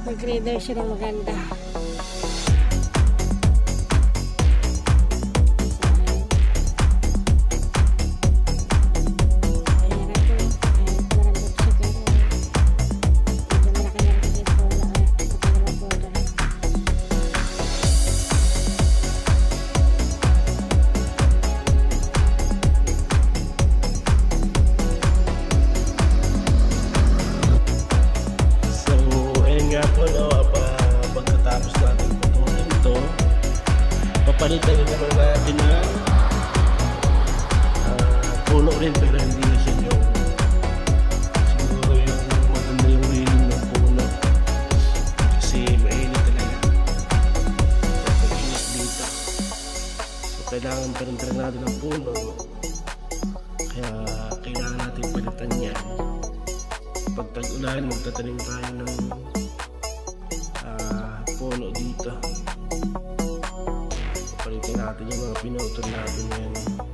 Nag-reader siya ng maganda. Pagkatapos natin patuloy ito, papalitan na naman natin na puno rin, pero hindi na siya yung siguro yung maganda yung wheeling ng puno kasi mainit talaga pag-init dito, so kailangan pa rin talaga natin ng puno, kaya kailangan natin palitan yan. Pag tag-ulan, magtatanim tayo ng puno dito. Palitin natin yung mga pinutol natin yan.